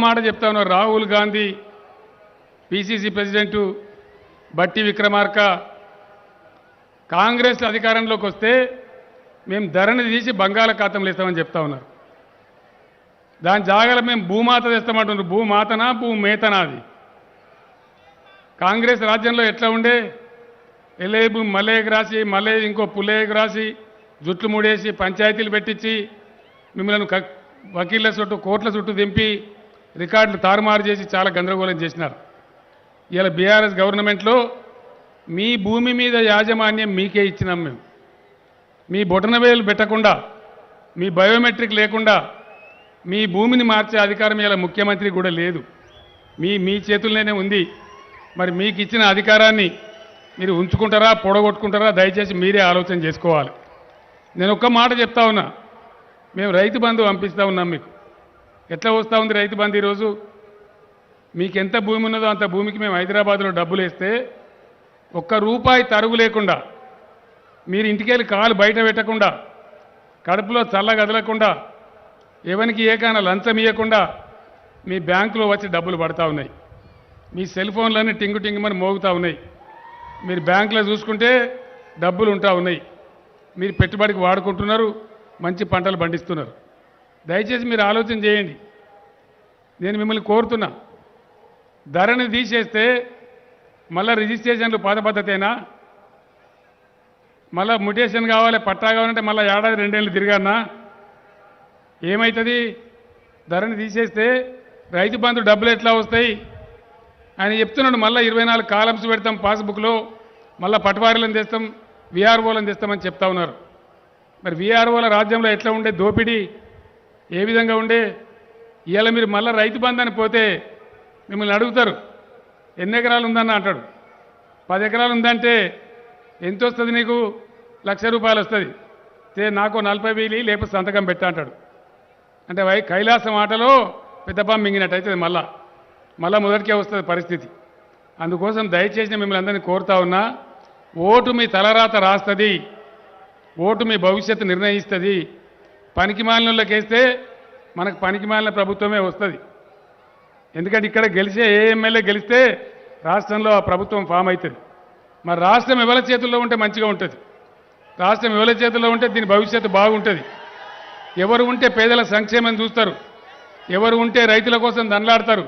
మాట చెప్తా ఉన్నారు. రాహుల్ గాంధీ, పిసిసి ప్రెసిడెంటు బట్టి విక్రమార్క కాంగ్రెస్ అధికారంలోకి వస్తే మేము ధరని తీసి బంగాళాఖాతంలో ఇస్తామని చెప్తా ఉన్నారు. దాని జాగాలో మేము భూమాత తెస్తామంటున్నారు. భూమాతనా భూమేతనా? అది కాంగ్రెస్ రాజ్యంలో ఎట్లా ఉండే? ఎల్లే భూమి మల్లయ్యకు రాసి, మళ్ళీ ఇంకో పుల్లయ్యకు రాసి, జుట్లు ముడేసి, పంచాయతీలు పెట్టించి, మిమ్మల్ని వకీళ్ళ చుట్టూ, కోర్టుల చుట్టూ దింపి రికార్డులు తారుమారు చేసి చాలా గందరగోళం చేసినారు. ఇలా బీఆర్ఎస్ గవర్నమెంట్లో మీ భూమి మీద యాజమాన్యం మీకే ఇచ్చినాం మేము. మీ బొటనవేలు పెట్టకుండా, మీ బయోమెట్రిక్ లేకుండా మీ భూమిని మార్చే అధికారం ఇలా ముఖ్యమంత్రి కూడా లేదు. మీ చేతుల్లోనే ఉంది. మరి మీకు ఇచ్చిన అధికారాన్ని మీరు ఉంచుకుంటారా, పొడగొట్టుకుంటారా? దయచేసి మీరే ఆలోచన చేసుకోవాలి. నేను ఒక్క మాట చెప్తా ఉన్నా, మేము రైతు బంధు పంపిస్తూ ఉన్నాం. మీకు ఎట్లా వస్తూ ఉంది రైతు బంధు? ఈరోజు మీకు ఎంత భూమి ఉన్నదో అంత భూమికి మేము హైదరాబాద్లో డబ్బులు వేస్తే ఒక్క రూపాయి తరుగు లేకుండా, మీరు ఇంటికెళ్ళి కాలు బయట పెట్టకుండా, కడుపులో చల్ల కదలకుండా, ఎవరికి ఏకైనా లంచం ఇవ్వకుండా మీ బ్యాంకులో వచ్చి డబ్బులు పడతా ఉన్నాయి. మీ సెల్ ఫోన్లన్నీ టింగు టింగుమని మోగుతూ ఉన్నాయి. మీరు బ్యాంకులో చూసుకుంటే డబ్బులు ఉంటా ఉన్నాయి. మీరు పెట్టుబడికి వాడుకుంటున్నారు, మంచి పంటలు పండిస్తున్నారు. దయచేసి మీరు ఆలోచన చేయండి. నేను మిమ్మల్ని కోరుతున్నా, ధరని తీసేస్తే మళ్ళీ రిజిస్ట్రేషన్లు పాత పద్ధతేనా? మళ్ళీ మ్యుటేషన్ కావాలి, పట్టా కావాలంటే మళ్ళీ ఏడాది 2 ఏళ్ళు తిరిగానా? ఏమవుతుంది? ధరని తీసేస్తే రైతు బంధు డబ్బులు ఎట్లా వస్తాయి ఆయన చెప్తున్నాడు. మళ్ళీ 24 కాలమ్స్ పెడతాం పాస్బుక్లో, మళ్ళీ పటవారీలను తెస్తాం, విఆర్ఓలను తెస్తామని చెప్తా ఉన్నారు. మరి విఆర్ఓల రాజ్యంలో ఎట్లా ఉండే దోపిడీ? ఏ విధంగా ఉండే? ఇవాళ మీరు మళ్ళీ రైతు బంధు అని పోతే మిమ్మల్ని అడుగుతారు, ఎన్ని ఎకరాలు ఉందన్న అంటాడు. 10 ఎకరాలు ఉందంటే ఎంత వస్తుంది నీకు? ₹1,00,000 వస్తుంది. నాకు 40,000 లేకపోతే సంతకం పెట్టా అంటాడు. అంటే కైలాసం ఆటలో పెద్ద పాము మింగినట్టు అవుతుంది. మళ్ళా మొదటికే వస్తుంది పరిస్థితి. అందుకోసం దయచేసి మిమ్మల్ని అందరినీ కోరుతా ఉన్నా, ఓటు మీ తలరాత రాస్తుంది, ఓటు మీ భవిష్యత్తు నిర్ణయిస్తుంది. పనికిమాలినోళ్ళకి వేస్తే మనకు పనికిమాలిన ప్రభుత్వమే వస్తుంది. ఎందుకంటే ఇక్కడ గెలిచే ఏ ఎమ్మెల్యే గెలిస్తే రాష్ట్రంలో ఆ ప్రభుత్వం ఫామ్ అవుతుంది. మరి రాష్ట్రం ఎవరి చేతుల్లో ఉంటే మంచిగా ఉంటుంది? రాష్ట్రం ఎవరి చేతుల్లో ఉంటే దీని భవిష్యత్తు బాగుంటుంది. ఎవరు ఉంటే పేదల సంక్షేమం చూస్తారు, ఎవరు ఉంటే రైతుల కోసం దండలాడతారు.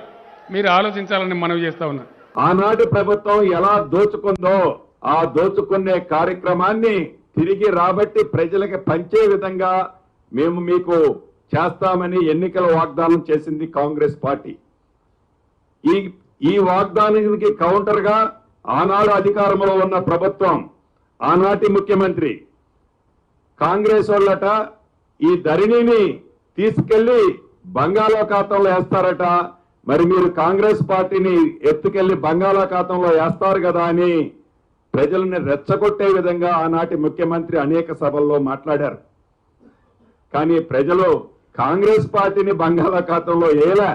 మీరు ఆలోచించాలని మనవి చేస్తా ఉన్నా. ఆనాటి ప్రభుత్వం ఎలా దోచుకుందో ఆ దోచుకునే కార్యక్రమాన్ని తిరిగి రాబట్టి ప్రజలకు పంచే విధంగా మేము మీకు చేస్తామని ఎన్నికల వాగ్దానం చేసింది కాంగ్రెస్ పార్టీ. ఈ వాగ్దానానికి కౌంటర్ గా ఆనాడు అధికారంలో ఉన్న ప్రభుత్వం, ఆనాటి ముఖ్యమంత్రి కాంగ్రెస్ వాళ్ళట ఈ ధరణిని తీసుకెళ్లి బంగాళాఖాతంలో వేస్తారట. మరి మీరు కాంగ్రెస్ పార్టీని ఎత్తుకెళ్లి బంగాళాఖాతంలో వేస్తారు కదా అని ప్రజల్ని రెచ్చగొట్టే విధంగా ఆనాటి ముఖ్యమంత్రి అనేక సభల్లో మాట్లాడారు. కానీ ప్రజలు కాంగ్రెస్ పార్టీని బంగాళాఖాతంలో వేయలే.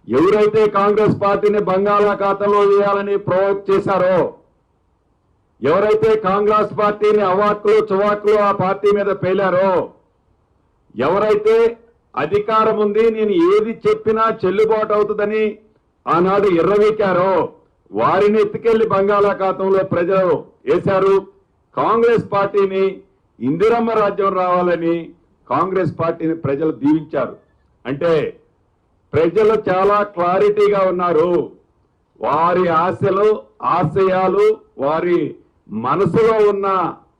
ఎవరైతే కాంగ్రెస్ పార్టీని బంగాళాఖాతంలో వేయాలని ప్రవోక్ చేశారో, ఎవరైతే కాంగ్రెస్ పార్టీని అవాక్కులు చువాకులు ఆ పార్టీ మీద పేలారో, ఎవరైతే అధికారం ఉంది నేను ఏది చెప్పినా చెల్లుబాటు అవుతుందని ఆనాడు ఎర్రవీకారో వారిని ఎత్తుకెళ్లి బంగాళాఖాతంలో ప్రజలు వేశారు. కాంగ్రెస్ పార్టీని ఇందిరమ్మ రాజ్యం రావాలని కాంగ్రెస్ పార్టీని ప్రజలు దీవించారు. అంటే ప్రజలు చాలా క్లారిటీగా ఉన్నారు. వారి ఆశలు, ఆశయాలు, వారి మనసులో ఉన్న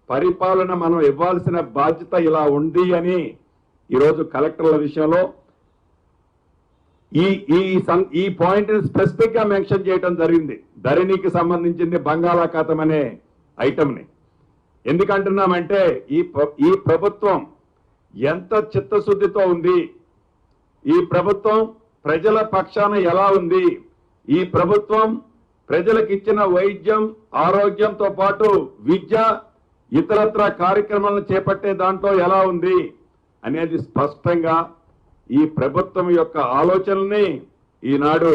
పరిపాలన మనం ఇవ్వాల్సిన బాధ్యత ఇలా ఉంది అని ఈరోజు కలెక్టర్ల విషయంలో ఈ పాయింట్ స్పెసిఫిక్ గా మెన్షన్ చేయడం జరిగింది. ధరణికి సంబంధించింది బంగాళాఖాతం అనే ఐటమ్ ని ఎందుకంటున్నామంటే ఈ ప్రభుత్వం ఎంత చిత్తశుద్ధితో ఉంది, ఈ ప్రభుత్వం ప్రజల పక్షాన ఎలా ఉంది, ఈ ప్రభుత్వం ప్రజలకు ఇచ్చిన వైద్యం, ఆరోగ్యంతో పాటు విద్య, ఇతరత్ర కార్యక్రమాలను చేపట్టే దాంట్లో ఎలా ఉంది అనేది స్పష్టంగా ఈ ప్రభుత్వం యొక్క ఆలోచనల్ని ఈనాడు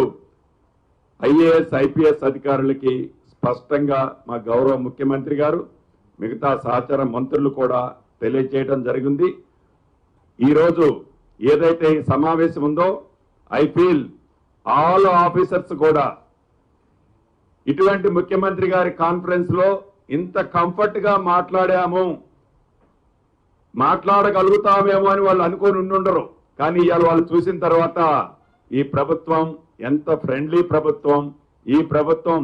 ఐఏఎస్, ఐపీఎస్ అధికారులకి స్పష్టంగా మా గౌరవ ముఖ్యమంత్రి గారు, మిగతా సహచర మంత్రులు కూడా తెలియజేయడం జరిగింది. ఈరోజు ఏదైతే ఈ సమావేశం ఉందో ఐ ఫీల్ ఆల్ ఆఫీసర్స్ కూడా ఇటువంటి ముఖ్యమంత్రి గారి కాన్ఫరెన్స్ లో ఇంత కంఫర్ట్ గా మాట్లాడగలుగుతామేమో అని వాళ్ళు అనుకొని ఉండుండరు. కానీ ఇవాళ వాళ్ళు చూసిన తర్వాత ఈ ప్రభుత్వం ఎంత ఫ్రెండ్లీ ప్రభుత్వం, ఈ ప్రభుత్వం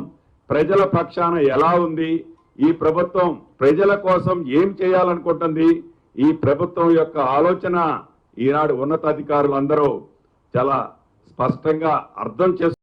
ప్రజల పక్షాన ఎలా ఉంది, ఈ ప్రభుత్వం ప్రజల కోసం ఏం చేయాలనుకుంటుంది, ఈ ప్రభుత్వం యొక్క ఆలోచన ఈనాడు ఉన్నతాధికారులందరూ చాలా స్పష్టంగా అర్థం చేస్తారు.